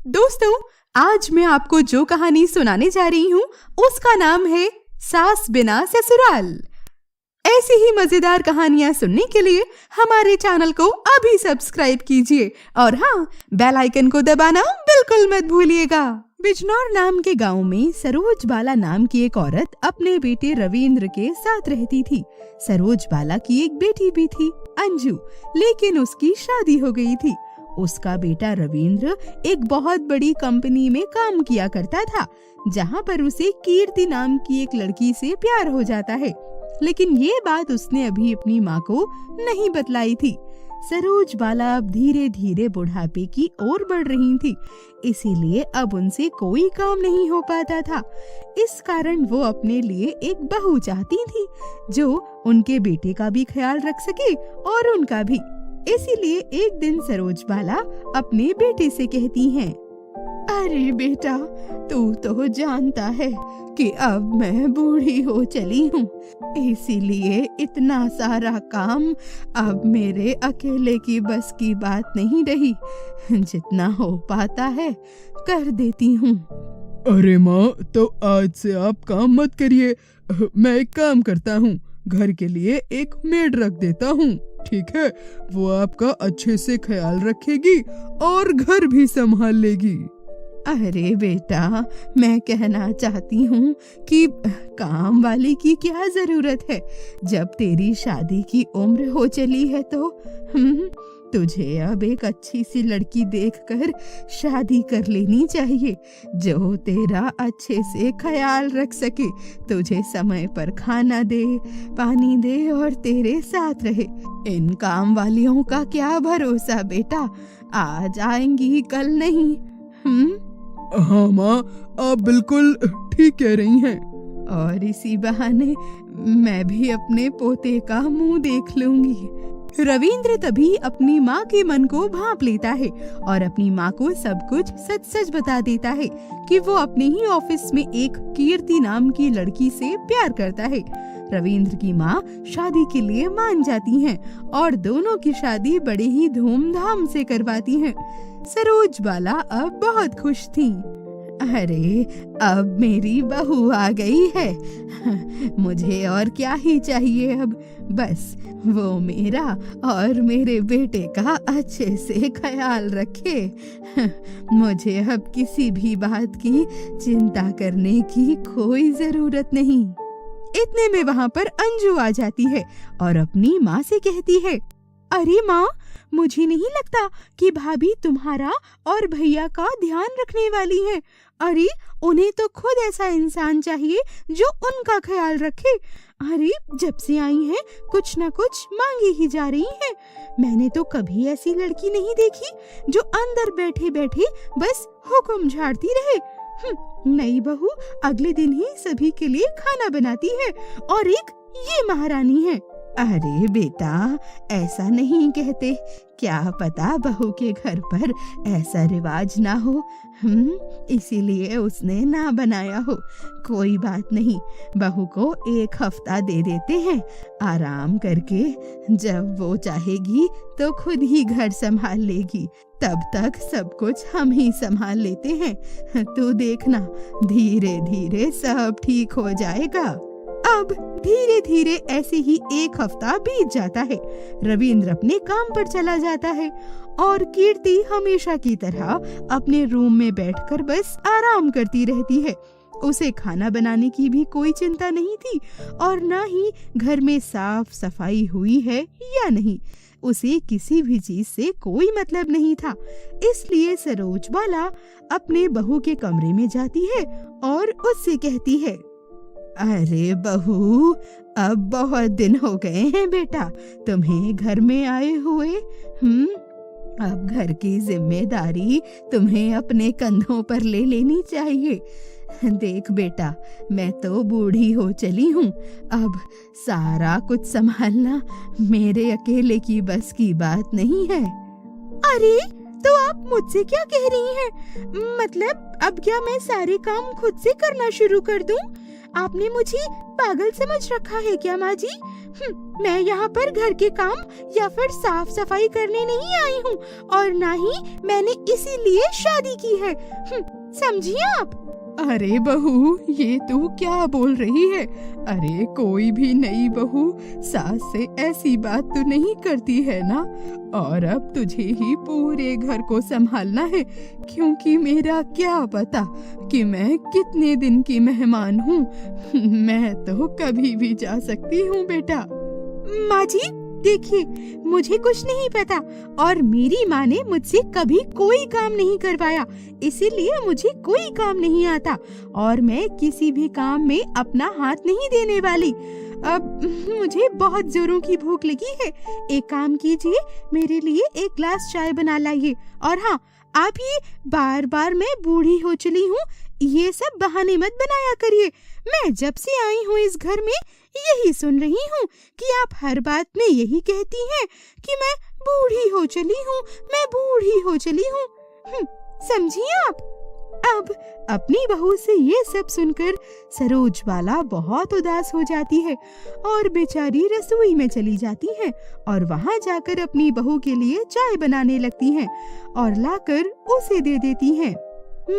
दोस्तों, आज मैं आपको जो कहानी सुनाने जा रही हूँ उसका नाम है सास बिना ससुराल। ऐसी ही मजेदार कहानियाँ सुनने के लिए हमारे चैनल को अभी सब्सक्राइब कीजिए और हाँ, बेल आइकन को दबाना बिल्कुल मत भूलिएगा। बिजनौर नाम के गांव में सरोज बाला नाम की एक औरत अपने बेटे रविंद्र के साथ रहती थी। सरोज बाला की एक बेटी भी थी, अंजू, लेकिन उसकी शादी हो गई थी। उसका बेटा रविंद्र एक बहुत बड़ी कंपनी में काम किया करता था, जहाँ पर उसे कीर्ति नाम की एक लड़की से प्यार हो जाता है। लेकिन ये बात उसने अभी अपनी माँ को नहीं बतलाई थी। सरोज बाला अब धीरे धीरे बुढ़ापे की ओर बढ़ रही थी, इसीलिए अब उनसे कोई काम नहीं हो पाता था। इस कारण वो अपने लिए एक बहू चाहती थी, जो उनके बेटे का भी ख्याल रख सके और उनका भी। इसीलिए एक दिन सरोज बाला अपने बेटे से कहती हैं, अरे बेटा, तू तो जानता है कि अब मैं बूढ़ी हो चली हूँ, इसीलिए इतना सारा काम अब मेरे अकेले की बस की बात नहीं रही। जितना हो पाता है कर देती हूँ। अरे माँ, तो आज से आप काम मत करिए, मैं एक काम करता हूँ, घर के लिए एक मेड रख देता हूँ, ठीक है? वो आपका अच्छे से ख्याल रखेगी और घर भी संभाल लेगी। अरे बेटा, मैं कहना चाहती हूँ कि काम वाली की क्या जरूरत है, जब तेरी शादी की उम्र हो चली है तो तुझे अब एक अच्छी सी लड़की देखकर शादी कर लेनी चाहिए, जो तेरा अच्छे से ख्याल रख सके, तुझे समय पर खाना दे, पानी दे और तेरे साथ रहे। इन काम वालियों का क्या भरोसा बेटा, आज आएंगी कल नहीं। हाँ माँ, आप बिल्कुल ठीक कह रही हैं। और इसी बहाने मैं भी अपने पोते का मुंह देख लूंगी। रविंद्र तभी अपनी माँ के मन को भांप लेता है और अपनी माँ को सब कुछ सच सच बता देता है कि वो अपने ही ऑफिस में एक कीर्ति नाम की लड़की से प्यार करता है। रविंद्र की माँ शादी के लिए मान जाती हैं और दोनों की शादी बड़े ही धूमधाम से करवाती हैं। सरोज बाला अब बहुत खुश थी। अरे, अब मेरी बहू आ गई है, मुझे और क्या ही चाहिए अब, बस वो मेरा और मेरे बेटे का अच्छे से ख्याल रखे। मुझे अब किसी भी बात की चिंता करने की कोई जरूरत नहीं। इतने में वहाँ पर अंजू आ जाती है और अपनी माँ से कहती है, अरे माँ, मुझे नहीं लगता कि भाभी तुम्हारा और भैया का ध्यान रखने वाली है। अरे, उन्हें तो खुद ऐसा इंसान चाहिए जो उनका ख्याल रखे। अरे, जब से आई हैं कुछ न कुछ मांगी ही जा रही हैं। मैंने तो कभी ऐसी लड़की नहीं देखी जो अंदर बैठे बैठे बस हुक्म झाड़ती रहे। नई बहू अगले दिन ही सभी के लिए खाना बनाती है और एक ये महारानी है। अरे बेटा, ऐसा नहीं कहते, क्या पता बहू के घर पर ऐसा रिवाज ना हो, इसीलिए उसने ना बनाया हो। कोई बात नहीं, बहू को एक हफ्ता दे देते हैं, आराम करके जब वो चाहेगी तो खुद ही घर संभाल लेगी। तब तक सब कुछ हम ही संभाल लेते हैं, तू देखना, धीरे धीरे सब ठीक हो जाएगा। अब धीरे धीरे ऐसे ही एक हफ्ता बीत जाता है। रविंद्र अपने काम पर चला जाता है और कीर्ति हमेशा की तरह अपने रूम में बैठकर बस आराम करती रहती है। उसे खाना बनाने की भी कोई चिंता नहीं थी और न ही घर में साफ सफाई हुई है या नहीं, उसे किसी भी चीज से कोई मतलब नहीं था। इसलिए सरोज बाला अपने बहू के कमरे में जाती है और उससे कहती है, अरे बहू, अब बहुत दिन हो गए हैं बेटा तुम्हें घर में आए हुए। अब घर की जिम्मेदारी तुम्हें अपने कंधों पर ले लेनी चाहिए। देख बेटा, मैं तो बूढ़ी हो चली हूँ, अब सारा कुछ संभालना मेरे अकेले की बस की बात नहीं है। अरे, तो आप मुझसे क्या कह रही हैं? मतलब अब क्या मैं सारे काम खुद से करना शुरू कर दूं? आपने मुझे पागल समझ रखा है क्या माँ जी? मैं यहाँ पर घर के काम या फिर साफ सफाई करने नहीं आई हूँ और ना ही मैंने इसीलिए शादी की है। समझिए आप? अरे बहू, ये तू क्या बोल रही है? अरे कोई भी नई बहू सास से ऐसी बात तो नहीं करती है ना। और अब तुझे ही पूरे घर को संभालना है, क्योंकि मेरा क्या पता कि मैं कितने दिन की मेहमान हूँ। मैं तो कभी भी जा सकती हूँ बेटा। माँ जी देखिए, मुझे कुछ नहीं पता और मेरी माँ ने मुझसे कभी कोई काम नहीं करवाया, इसीलिए मुझे कोई काम नहीं आता और मैं किसी भी काम में अपना हाथ नहीं देने वाली। अब मुझे बहुत जोरों की भूख लगी है। एक काम कीजिए, मेरे लिए एक ग्लास चाय बना लाइए। और हाँ, आप ये बार बार मैं बूढ़ी हो चली हूँ ये सब बहाने मत बनाया करिए। मैं जब से आई हूँ इस घर में यही सुन रही हूँ कि आप हर बात में यही कहती हैं कि मैं बूढ़ी हो चली हूँ, मैं बूढ़ी हो चली हूँ। समझिए आप? अब अपनी बहू से ये सब सुनकर सरोज बाला बहुत उदास हो जाती है और बेचारी रसोई में चली जाती है और वहाँ जाकर अपनी बहू के लिए चाय बनाने लगती हैं और लाकर उसे दे देती हैं।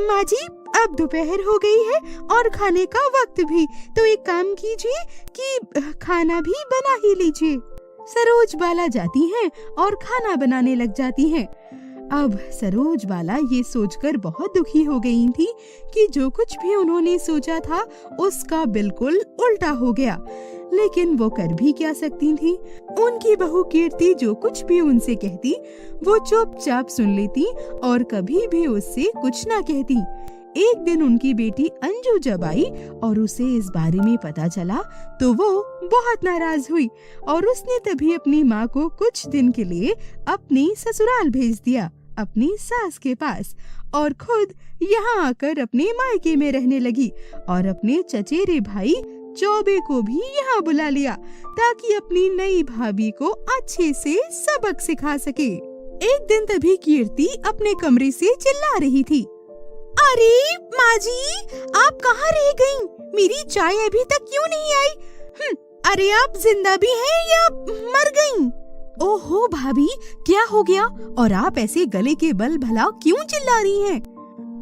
माँ जी अब दोपहर हो गई है और खाने का वक्त भी, तो एक काम कीजिए कि खाना भी बना ही लीजिए। सरोज बाला जाती हैं और खाना बनाने लग जाती हैं। अब सरोज बाला ये सोचकर बहुत दुखी हो गई थी कि जो कुछ भी उन्होंने सोचा था उसका बिल्कुल उल्टा हो गया, लेकिन वो कर भी क्या सकती थी। उनकी बहू कीर्ति जो कुछ भी उनसे कहती वो चुपचाप सुन लेती और कभी भी उससे कुछ ना कहती। एक दिन उनकी बेटी अंजू जब आई और उसे इस बारे में पता चला तो वो बहुत नाराज हुई और उसने तभी अपनी माँ को कुछ दिन के लिए अपनी ससुराल भेज दिया, अपनी सास के पास, और खुद यहाँ आकर अपने मायके में रहने लगी और अपने चचेरे भाई चौबे को भी यहाँ बुला लिया ताकि अपनी नई भाभी को अच्छे से सबक सिखा सके। एक दिन तभी कीर्ति अपने कमरे से चिल्ला रही थी, अरे माँ जी आप कहाँ रह गईं? मेरी चाय अभी तक क्यों नहीं आई? अरे आप जिंदा भी हैं या मर गईं? ओहो भाभी क्या हो गया और आप ऐसे गले के बल भला क्यों चिल्ला रही हैं?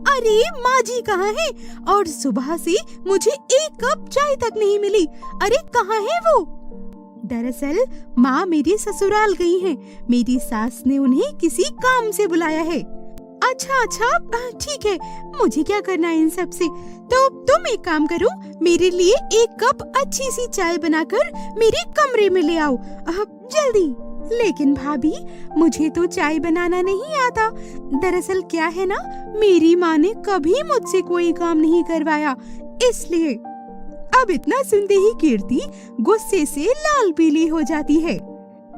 अरे माँ जी कहाँ हैं? और सुबह से मुझे एक कप चाय तक नहीं मिली। अरे कहाँ है वो? दरअसल माँ मेरी ससुराल गई हैं। मेरी सास ने उन्हें किसी काम से बुलाया है। अच्छा ठीक है, मुझे क्या करना है इन सब से। तो तुम एक काम करो, मेरे लिए एक कप अच्छी सी चाय बनाकर मेरे कमरे में ले आओ जल्दी। लेकिन भाभी मुझे तो चाय बनाना नहीं आता। दरअसल क्या है ना, मेरी माँ ने कभी मुझसे कोई काम नहीं करवाया, इसलिए। अब इतना सुनते ही कीर्ति गुस्से से लाल पीली हो जाती है।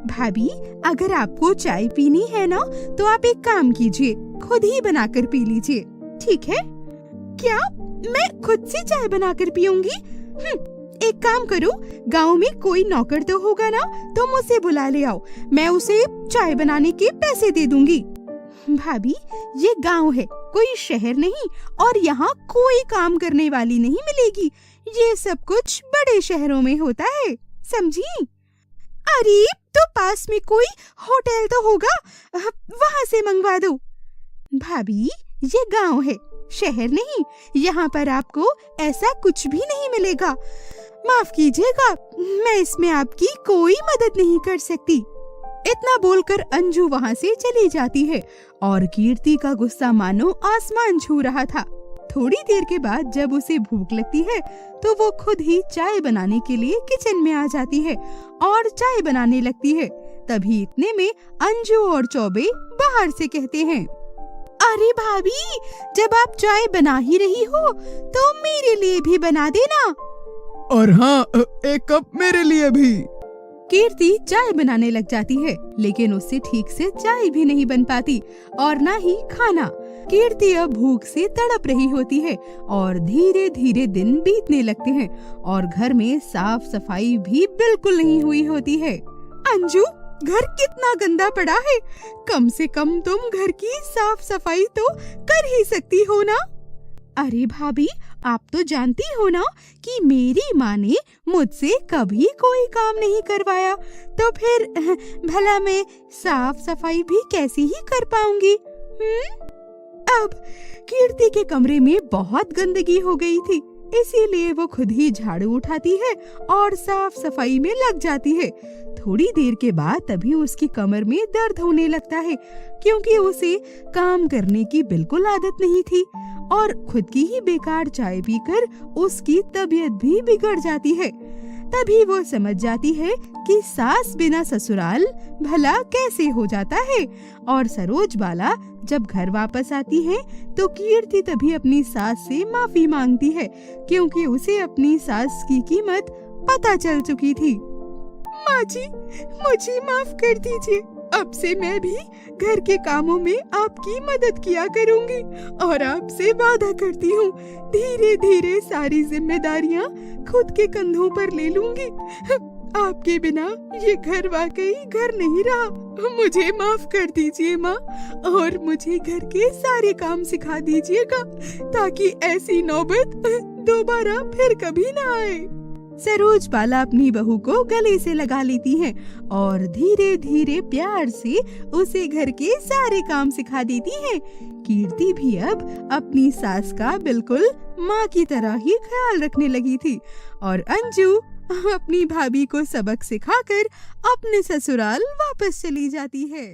भाभी अगर आपको चाय पीनी है ना तो आप एक काम कीजिए, खुद ही बनाकर पी लीजिए, ठीक है? क्या मैं खुद से चाय बनाकर पीऊंगी? एक काम करो, गांव में कोई नौकर तो होगा ना, तुम उसे बुला ले आओ, मैं उसे चाय बनाने के पैसे दे दूंगी। भाभी ये गांव है, कोई शहर नहीं, और यहाँ कोई काम करने वाली नहीं मिलेगी। ये सब कुछ बड़े शहरों में होता है, समझी? अरे तो पास में कोई होटल तो होगा, वहाँ से मंगवा दो। भाभी ये गांव है, शहर नहीं, यहाँ पर आपको ऐसा कुछ भी नहीं मिलेगा। माफ कीजिएगा, मैं इसमें आपकी कोई मदद नहीं कर सकती। इतना बोलकर अंजू वहाँ से चली जाती है और कीर्ति का गुस्सा मानो आसमान छू रहा था। थोड़ी देर के बाद जब उसे भूख लगती है तो वो खुद ही चाय बनाने के लिए किचन में आ जाती है और चाय बनाने लगती है। तभी इतने में अंजू और चौबे बाहर से कहते हैं, अरे भाभी जब आप चाय बना ही रही हो तो मेरे लिए भी बना देना। और हाँ, एक कप मेरे लिए भी। कीर्ति चाय बनाने लग जाती है, लेकिन उससे ठीक से चाय भी नहीं बन पाती और ना ही खाना। कीर्ति अब भूख से तड़प रही होती है और धीरे धीरे दिन बीतने लगते हैं और घर में साफ सफाई भी बिल्कुल नहीं हुई होती है। अंजू घर कितना गंदा पड़ा है, कम से कम तुम घर की साफ सफाई तो कर ही सकती हो ना? अरे भाभी, आप तो जानती हो ना कि मेरी माँ ने मुझसे कभी कोई काम नहीं करवाया, तो फिर भला मैं साफ सफाई भी कैसे ही कर पाऊंगी? अब कीर्ति के कमरे में बहुत गंदगी हो गई थी, इसीलिए वो खुद ही झाड़ू उठाती है और साफ सफाई में लग जाती है। थोड़ी देर के बाद तभी उसकी कमर में दर्द होने लगता है, क्योंकि उसे काम करने की बिल्कुल आदत नहीं थी और खुद की ही बेकार चाय पीकर उसकी तबीयत भी बिगड़ जाती है। तभी वो समझ जाती है कि सास बिना ससुराल भला कैसे हो जाता है। और सरोज बाला जब घर वापस आती है तो कीर्ति तभी अपनी सास से माफी मांगती है, क्योंकि उसे अपनी सास की कीमत पता चल चुकी थी। माँ जी, मुझे माफ कर दीजिए। अब से मैं भी घर के कामों में आपकी मदद किया करूंगी और आपसे वादा करती हूँ धीरे धीरे सारी जिम्मेदारियाँ खुद के कंधों पर ले लूंगी। आपके बिना ये घर वाकई घर नहीं रहा। मुझे माफ कर दीजिए माँ, और मुझे घर के सारे काम सिखा दीजिएगा ताकि ऐसी नौबत दोबारा फिर कभी ना आए। सरोज बाला अपनी बहू को गले से लगा लेती है और धीरे धीरे प्यार से उसे घर के सारे काम सिखा देती है। कीर्ति भी अब अपनी सास का बिल्कुल माँ की तरह ही ख्याल रखने लगी थी और अंजू अपनी भाभी को सबक सिखाकर अपने ससुराल वापस चली जाती है।